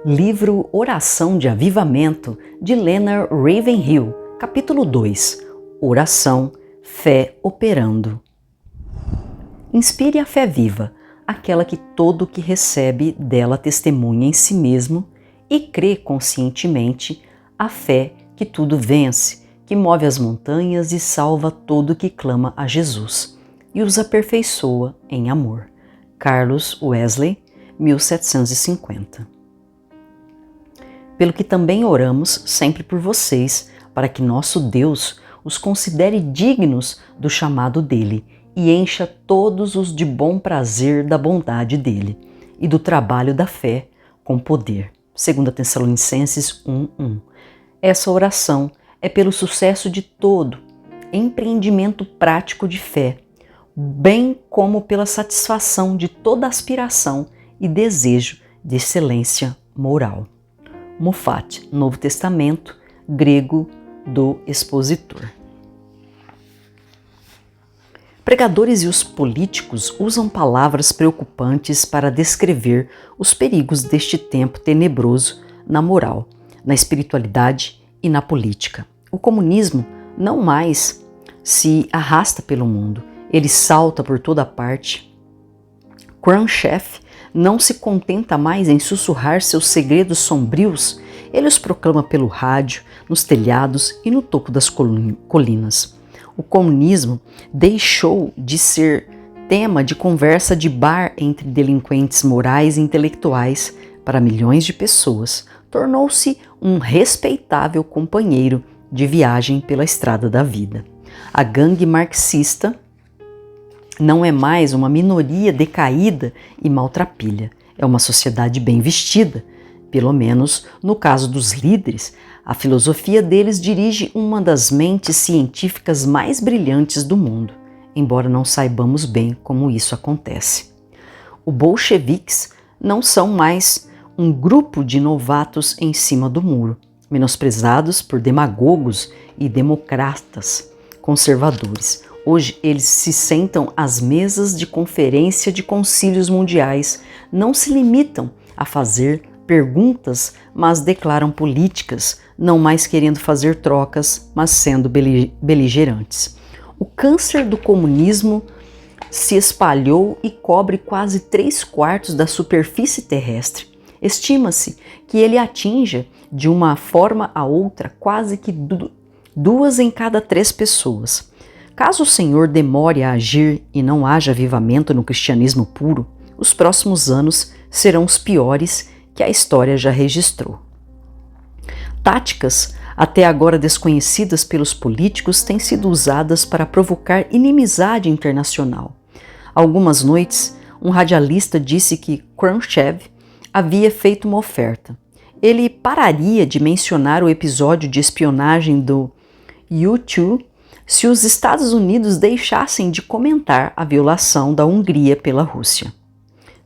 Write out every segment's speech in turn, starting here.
Livro Oração de Avivamento, de Leonard Ravenhill, capítulo 2. Oração, fé operando. Inspire a fé viva, aquela que todo o que recebe dela testemunha em si mesmo e crê conscientemente, a fé que tudo vence, que move as montanhas e salva todo o que clama a Jesus e os aperfeiçoa em amor. Carlos Wesley, 1750. Pelo que também oramos sempre por vocês, para que nosso Deus os considere dignos do chamado dele e encha todos os de bom prazer da bondade dele e do trabalho da fé com poder. 2 Tessalonicenses 1:1. Essa oração é pelo sucesso de todo empreendimento prático de fé, bem como pela satisfação de toda aspiração e desejo de excelência moral. Moffat, Novo Testamento, grego do expositor. Pregadores e os políticos usam palavras preocupantes para descrever os perigos deste tempo tenebroso na moral, na espiritualidade e na política. O comunismo não mais se arrasta pelo mundo, ele salta por toda parte. Khrushchev não se contenta mais em sussurrar seus segredos sombrios, ele os proclama pelo rádio, nos telhados e no topo das colinas. O comunismo deixou de ser tema de conversa de bar entre delinquentes morais e intelectuais para milhões de pessoas. Tornou-se um respeitável companheiro de viagem pela estrada da vida. A gangue marxista não é mais uma minoria decaída e maltrapilha. É uma sociedade bem vestida. Pelo menos, no caso dos líderes, a filosofia deles dirige uma das mentes científicas mais brilhantes do mundo, embora não saibamos bem como isso acontece. Os bolcheviques não são mais um grupo de novatos em cima do muro, menosprezados por demagogos e democratas conservadores. Hoje eles se sentam às mesas de conferência de concílios mundiais, não se limitam a fazer perguntas, mas declaram políticas, não mais querendo fazer trocas, mas sendo beligerantes. O câncer do comunismo se espalhou e cobre quase 3/4 da superfície terrestre. Estima-se que ele atinja, de uma forma a outra, quase que 2 em cada 3 pessoas. Caso o Senhor demore a agir e não haja avivamento no cristianismo puro, os próximos anos serão os piores que a história já registrou. Táticas até agora desconhecidas pelos políticos têm sido usadas para provocar inimizade internacional. Algumas noites, um radialista disse que Khrushchev havia feito uma oferta. Ele pararia de mencionar o episódio de espionagem do U-2 se os Estados Unidos deixassem de comentar a violação da Hungria pela Rússia.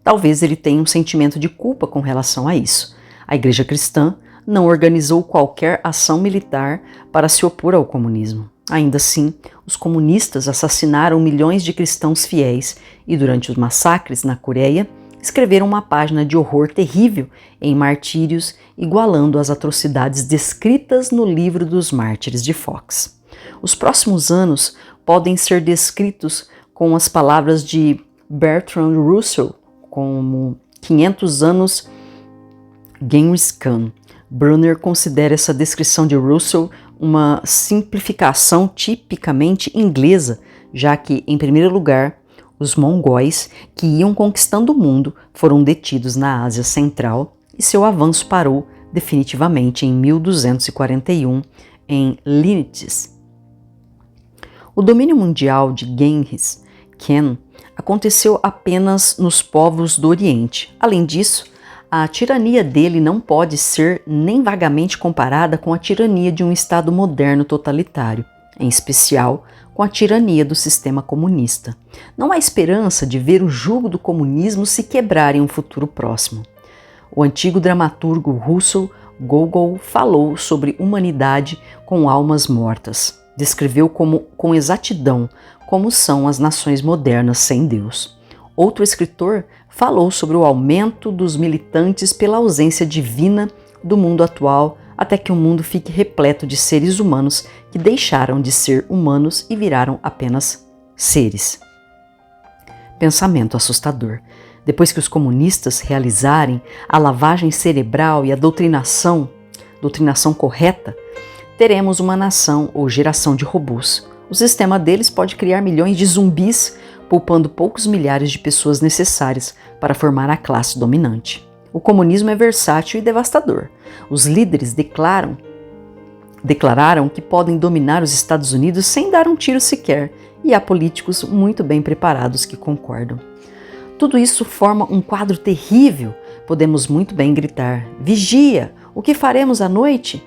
Talvez ele tenha um sentimento de culpa com relação a isso. A Igreja Cristã não organizou qualquer ação militar para se opor ao comunismo. Ainda assim, os comunistas assassinaram milhões de cristãos fiéis e, durante os massacres na Coreia, escreveram uma página de horror terrível em Martírios, igualando as atrocidades descritas no livro dos Mártires de Fox. Os próximos anos podem ser descritos com as palavras de Bertrand Russell como 500 anos Genghis Khan. Brunner considera essa descrição de Russell uma simplificação tipicamente inglesa, já que, em primeiro lugar, os mongóis que iam conquistando o mundo foram detidos na Ásia Central e seu avanço parou definitivamente em 1241 em Linites. O domínio mundial de Genghis Khan aconteceu apenas nos povos do Oriente. Além disso, a tirania dele não pode ser nem vagamente comparada com a tirania de um Estado moderno totalitário, em especial com a tirania do sistema comunista. Não há esperança de ver o jugo do comunismo se quebrar em um futuro próximo. O antigo dramaturgo russo Gogol falou sobre humanidade com almas mortas. Descreveu com exatidão como são as nações modernas sem Deus. Outro escritor falou sobre o aumento dos militantes pela ausência divina do mundo atual, até que o mundo fique repleto de seres humanos que deixaram de ser humanos e viraram apenas seres. Pensamento assustador. Depois que os comunistas realizarem a lavagem cerebral e a doutrinação correta, teremos uma nação ou geração de robôs. O sistema deles pode criar milhões de zumbis, poupando poucos milhares de pessoas necessárias para formar a classe dominante. O comunismo é versátil e devastador. Os líderes declararam que podem dominar os Estados Unidos sem dar um tiro sequer, e há políticos muito bem preparados que concordam. Tudo isso forma um quadro terrível. Podemos muito bem gritar: vigia! O que faremos à noite?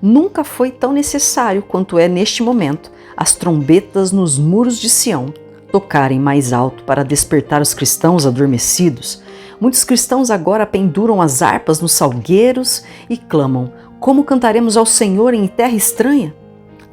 Nunca foi tão necessário quanto é neste momento as trombetas nos muros de Sião tocarem mais alto para despertar os cristãos adormecidos. Muitos cristãos agora penduram as harpas nos salgueiros e clamam: como cantaremos ao Senhor em terra estranha?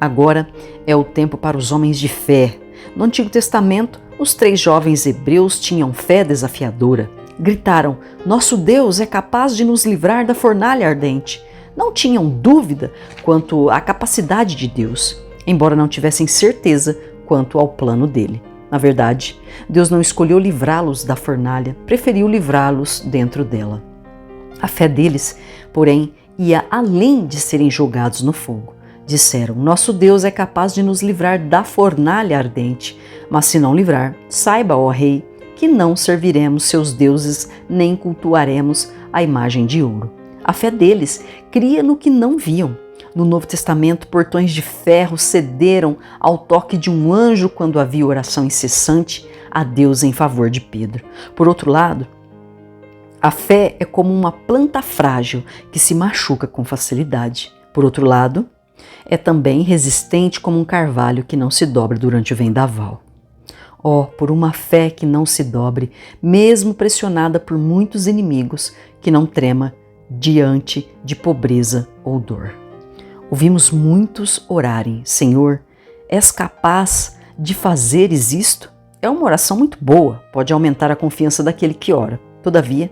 Agora é o tempo para os homens de fé. No Antigo Testamento, os 3 jovens hebreus tinham fé desafiadora. Gritaram: nosso Deus é capaz de nos livrar da fornalha ardente. Não tinham dúvida quanto à capacidade de Deus, embora não tivessem certeza quanto ao plano dele. Na verdade, Deus não escolheu livrá-los da fornalha, preferiu livrá-los dentro dela. A fé deles, porém, ia além de serem jogados no fogo. Disseram: nosso Deus é capaz de nos livrar da fornalha ardente, mas se não livrar, saiba, ó rei, que não serviremos seus deuses nem cultuaremos a imagem de ouro. A fé deles cria no que não viam. No Novo Testamento, portões de ferro cederam ao toque de um anjo quando havia oração incessante a Deus em favor de Pedro. Por outro lado, a fé é como uma planta frágil que se machuca com facilidade. Por outro lado, é também resistente como um carvalho que não se dobra durante o vendaval. Oh, por uma fé que não se dobre, mesmo pressionada por muitos inimigos, que não trema diante de pobreza ou dor. Ouvimos muitos orarem: Senhor, és capaz de fazeres isto? É uma oração muito boa, pode aumentar a confiança daquele que ora. Todavia,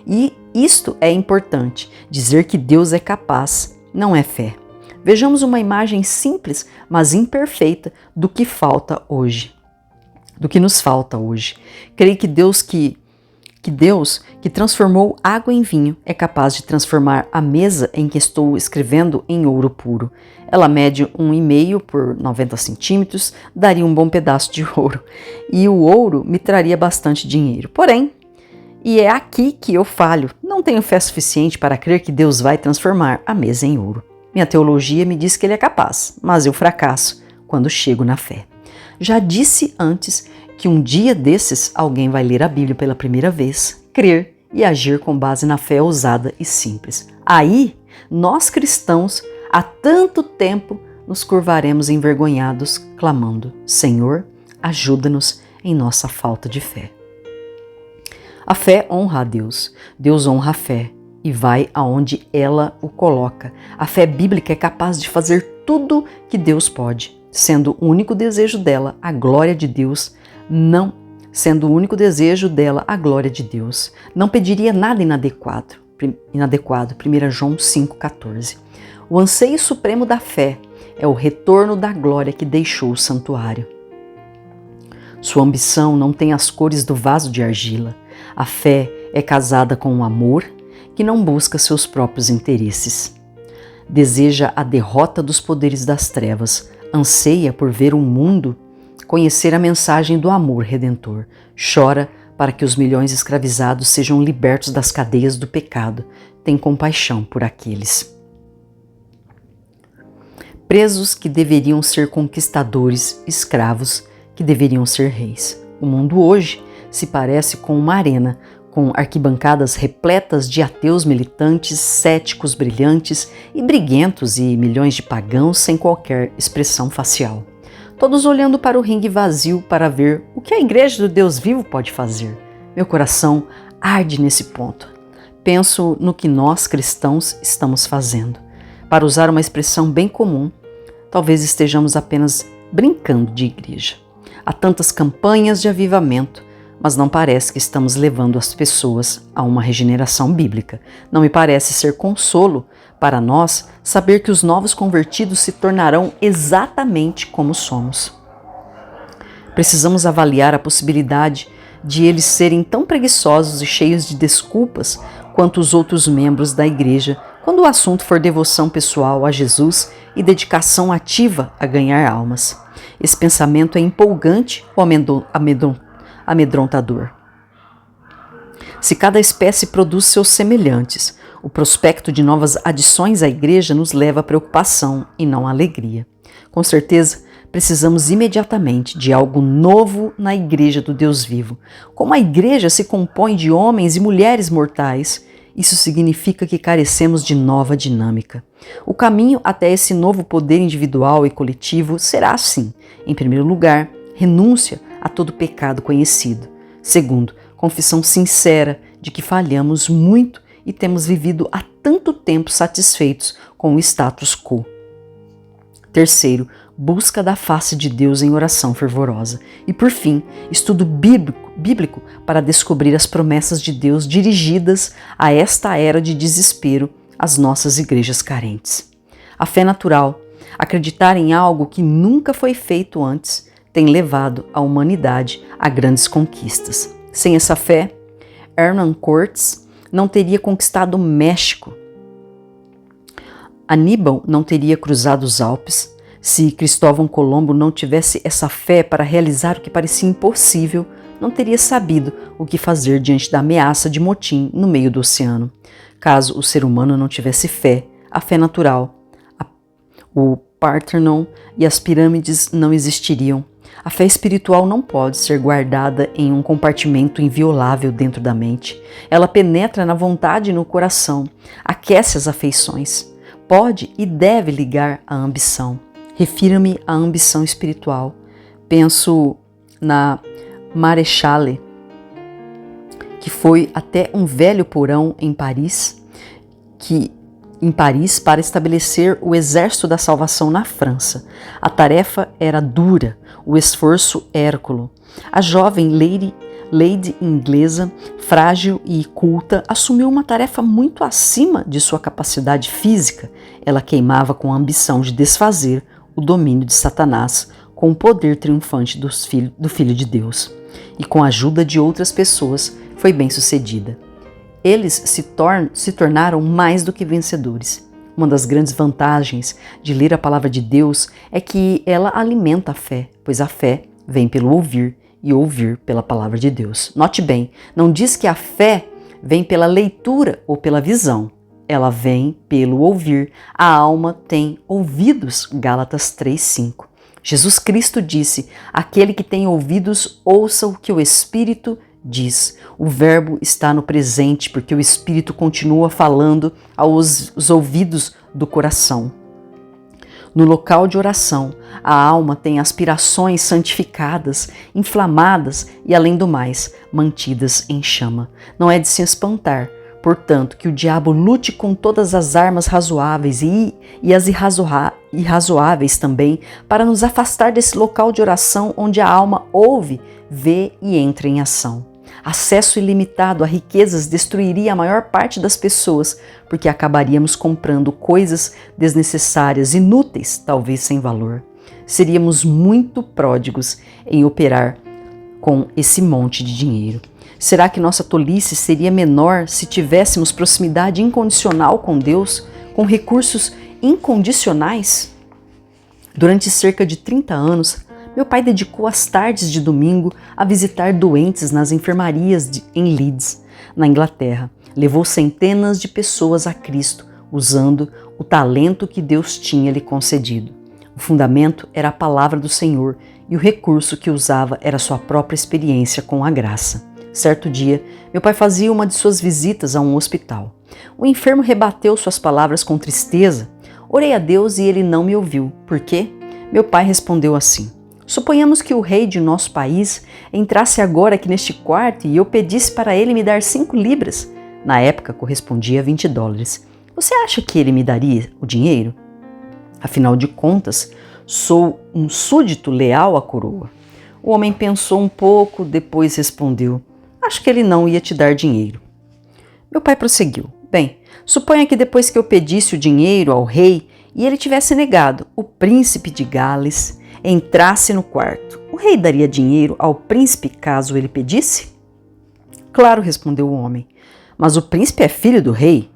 e isto é importante, dizer que Deus é capaz não é fé. Vejamos uma imagem simples, mas imperfeita do que falta hoje. Do que nos falta hoje. Creio que Deus que transformou água em vinho é capaz de transformar a mesa em que estou escrevendo em ouro puro. Ela mede 1,5 por 90 centímetros, daria um bom pedaço de ouro. E o ouro me traria bastante dinheiro. Porém, e é aqui que eu falho, não tenho fé suficiente para crer que Deus vai transformar a mesa em ouro. Minha teologia me diz que Ele é capaz, mas eu fracasso quando chego na fé. Já disse antes que um dia desses alguém vai ler a Bíblia pela primeira vez, crer e agir com base na fé ousada e simples. Aí, nós cristãos, há tanto tempo, nos curvaremos envergonhados, clamando: Senhor, ajuda-nos em nossa falta de fé. A fé honra a Deus, Deus honra a fé e vai aonde ela o coloca. A fé bíblica é capaz de fazer tudo que Deus pode, sendo o único desejo dela a glória de Deus. Não sendo o único desejo dela a glória de Deus. Não pediria nada inadequado. 1 João 5,14. O anseio supremo da fé é o retorno da glória que deixou o santuário. Sua ambição não tem as cores do vaso de argila. A fé é casada com um amor que não busca seus próprios interesses. Deseja a derrota dos poderes das trevas, anseia por ver o mundo conhecer a mensagem do amor redentor, chora para que os milhões escravizados sejam libertos das cadeias do pecado, tem compaixão por aqueles presos que deveriam ser conquistadores, escravos que deveriam ser reis. O mundo hoje se parece com uma arena, com arquibancadas repletas de ateus militantes, céticos brilhantes e briguentos e milhões de pagãos sem qualquer expressão facial. Todos olhando para o ringue vazio para ver o que a Igreja do Deus Vivo pode fazer. Meu coração arde nesse ponto. Penso no que nós cristãos estamos fazendo. Para usar uma expressão bem comum, talvez estejamos apenas brincando de igreja. Há tantas campanhas de avivamento, mas não parece que estamos levando as pessoas a uma regeneração bíblica. Não me parece ser consolo para nós saber que os novos convertidos se tornarão exatamente como somos. Precisamos avaliar a possibilidade de eles serem tão preguiçosos e cheios de desculpas quanto os outros membros da igreja quando o assunto for devoção pessoal a Jesus e dedicação ativa a ganhar almas. Esse pensamento é empolgante ou amedrontador? Se cada espécie produz seus semelhantes, o prospecto de novas adições à igreja nos leva à preocupação e não à alegria. Com certeza, precisamos imediatamente de algo novo na igreja do Deus vivo. Como a igreja se compõe de homens e mulheres mortais, isso significa que carecemos de nova dinâmica. O caminho até esse novo poder individual e coletivo será assim: em primeiro lugar, renúncia a todo pecado conhecido. Segundo, confissão sincera de que falhamos muito e temos vivido há tanto tempo satisfeitos com o status quo. Terceiro, busca da face de Deus em oração fervorosa. E por fim, estudo bíblico para descobrir as promessas de Deus dirigidas a esta era de desespero às nossas igrejas carentes. A fé natural, acreditar em algo que nunca foi feito antes, tem levado a humanidade a grandes conquistas. Sem essa fé, Hernán Cortés não teria conquistado o México. Aníbal não teria cruzado os Alpes. Se Cristóvão Colombo não tivesse essa fé para realizar o que parecia impossível, não teria sabido o que fazer diante da ameaça de motim no meio do oceano. Caso o ser humano não tivesse fé, a fé natural, o Parthenon e as pirâmides não existiriam. A fé espiritual não pode ser guardada em um compartimento inviolável dentro da mente. Ela penetra na vontade e no coração, aquece as afeições. Pode e deve ligar à ambição. Refiro-me à ambição espiritual. Penso na Maréchale, que foi até um velho porão em Paris para estabelecer o exército da salvação na França. A tarefa era dura, o esforço hérculo. A jovem lady inglesa, frágil e culta, assumiu uma tarefa muito acima de sua capacidade física. Ela queimava com a ambição de desfazer o domínio de Satanás com o poder triunfante do Filho de Deus. E com a ajuda de outras pessoas, foi bem-sucedida. Eles se tornaram mais do que vencedores. Uma das grandes vantagens de ler a palavra de Deus é que ela alimenta a fé, pois a fé vem pelo ouvir e ouvir pela palavra de Deus. Note bem, não diz que a fé vem pela leitura ou pela visão. Ela vem pelo ouvir. A alma tem ouvidos, Gálatas 3:5. Jesus Cristo disse: aquele que tem ouvidos, ouça o que o Espírito diz. O verbo está no presente porque o Espírito continua falando aos ouvidos do coração. No local de oração, a alma tem aspirações santificadas, inflamadas e, além do mais, mantidas em chama. Não é de se espantar, portanto, que o diabo lute com todas as armas razoáveis e as irrazoáveis também para nos afastar desse local de oração onde a alma ouve, vê e entra em ação. Acesso ilimitado a riquezas destruiria a maior parte das pessoas, porque acabaríamos comprando coisas desnecessárias, inúteis, talvez sem valor. Seríamos muito pródigos em operar com esse monte de dinheiro. Será que nossa tolice seria menor se tivéssemos proximidade incondicional com Deus, com recursos incondicionais? Durante cerca de 30 anos, meu pai dedicou as tardes de domingo a visitar doentes nas enfermarias em Leeds, na Inglaterra. Levou centenas de pessoas a Cristo, usando o talento que Deus tinha lhe concedido. O fundamento era a palavra do Senhor e o recurso que usava era sua própria experiência com a graça. Certo dia, meu pai fazia uma de suas visitas a um hospital. O enfermo rebateu suas palavras com tristeza. Orei a Deus e ele não me ouviu. Por quê? Meu pai respondeu assim: suponhamos que o rei de nosso país entrasse agora aqui neste quarto e eu pedisse para ele me dar 5 libras. Na época correspondia a $20. Você acha que ele me daria o dinheiro? Afinal de contas, sou um súdito leal à coroa. O homem pensou um pouco, depois respondeu: acho que ele não ia te dar dinheiro. Meu pai prosseguiu: bem, suponha que depois que eu pedisse o dinheiro ao rei e ele tivesse negado, o príncipe de Gales entrasse no quarto. O rei daria dinheiro ao príncipe caso ele pedisse? Claro, respondeu o homem. Mas o príncipe é filho do rei?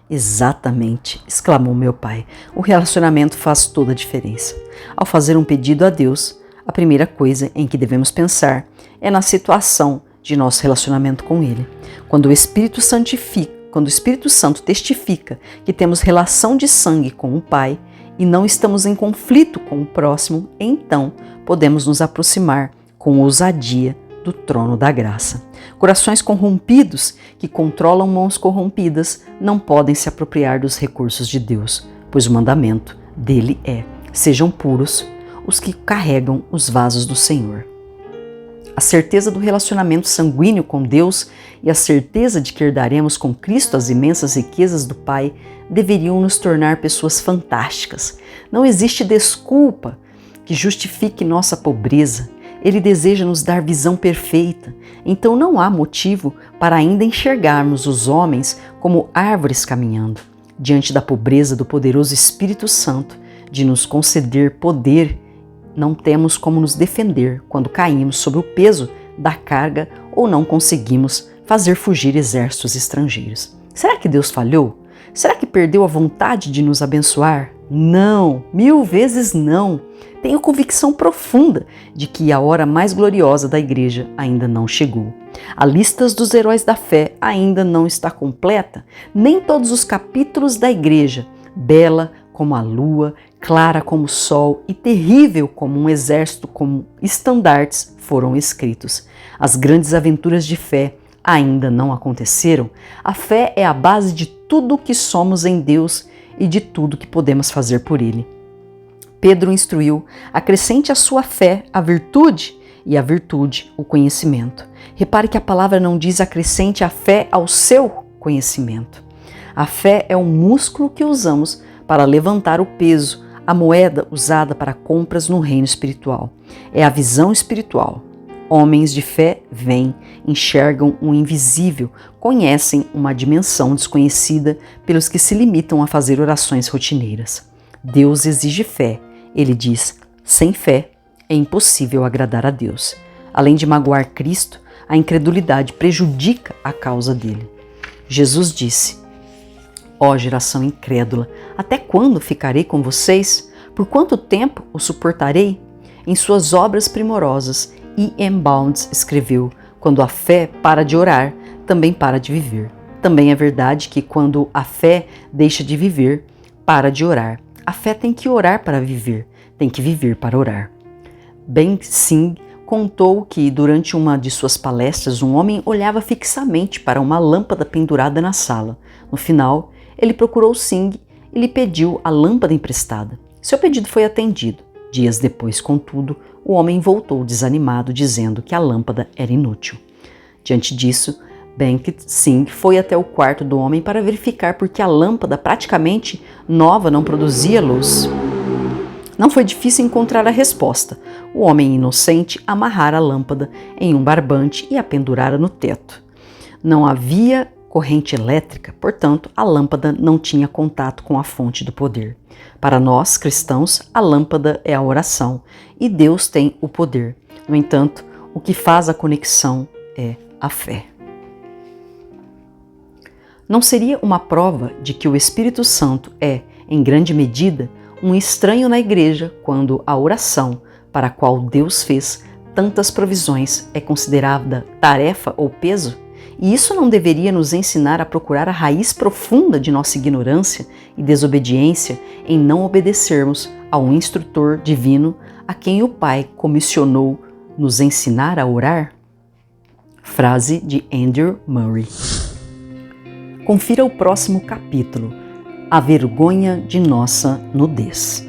Exatamente, exclamou meu pai. O relacionamento faz toda a diferença. Ao fazer um pedido a Deus, a primeira coisa em que devemos pensar é na situação de nosso relacionamento com Ele. Quando o Espírito Santo testifica que temos relação de sangue com o Pai e não estamos em conflito com o próximo, então podemos nos aproximar com ousadia do trono da graça. Corações corrompidos que controlam mãos corrompidas não podem se apropriar dos recursos de Deus, pois o mandamento dele é: sejam puros os que carregam os vasos do Senhor. A certeza do relacionamento sanguíneo com Deus e a certeza de que herdaremos com Cristo as imensas riquezas do Pai deveriam nos tornar pessoas fantásticas. Não existe desculpa que justifique nossa pobreza. Ele deseja nos dar visão perfeita, então não há motivo para ainda enxergarmos os homens como árvores caminhando. Diante da pobreza do poderoso Espírito Santo de nos conceder poder, não temos como nos defender quando caímos sob o peso da carga ou não conseguimos fazer fugir exércitos estrangeiros. Será que Deus falhou? Será que perdeu a vontade de nos abençoar? Não, 1000 vezes não. Tenho convicção profunda de que a hora mais gloriosa da igreja ainda não chegou. A lista dos heróis da fé ainda não está completa. Nem todos os capítulos da igreja, bela como a lua, clara como o sol e terrível como um exército com estandartes, foram escritos. As grandes aventuras de fé ainda não aconteceram. A fé é a base de tudo o que somos em Deus e de tudo que podemos fazer por Ele. Pedro instruiu: acrescente à sua fé a virtude e a virtude o conhecimento. Repare que a palavra não diz acrescente a fé ao seu conhecimento. A fé é um músculo que usamos para levantar o peso, a moeda usada para compras no reino espiritual. É a visão espiritual. Homens de fé veem, enxergam o invisível, conhecem uma dimensão desconhecida pelos que se limitam a fazer orações rotineiras. Deus exige fé. Ele diz: sem fé é impossível agradar a Deus. Além de magoar Cristo, a incredulidade prejudica a causa dele. Jesus disse: ó geração incrédula, até quando ficarei com vocês? Por quanto tempo o suportarei? Em suas obras primorosas, E.M. Bounds escreveu: quando a fé para de orar, também para de viver. Também é verdade que quando a fé deixa de viver, para de orar. A fé tem que orar para viver, tem que viver para orar. Ben Singh contou que durante uma de suas palestras um homem olhava fixamente para uma lâmpada pendurada na sala. No final, ele procurou Singh e lhe pediu a lâmpada emprestada. Seu pedido foi atendido. Dias depois, contudo, o homem voltou desanimado, dizendo que a lâmpada era inútil. Diante disso, Bankit Singh foi até o quarto do homem para verificar por que a lâmpada, praticamente nova, não produzia luz. Não foi difícil encontrar a resposta. O homem inocente amarrara a lâmpada em um barbante e a pendurara no teto. Não havia corrente elétrica, portanto, a lâmpada não tinha contato com a fonte do poder. Para nós, cristãos, a lâmpada é a oração e Deus tem o poder. No entanto, o que faz a conexão é a fé. Não seria uma prova de que o Espírito Santo é, em grande medida, um estranho na igreja quando a oração para a qual Deus fez tantas provisões é considerada tarefa ou peso? E isso não deveria nos ensinar a procurar a raiz profunda de nossa ignorância e desobediência em não obedecermos a um instrutor divino a quem o Pai comissionou nos ensinar a orar? Frase de Andrew Murray. Confira o próximo capítulo, A Vergonha de Nossa Nudez.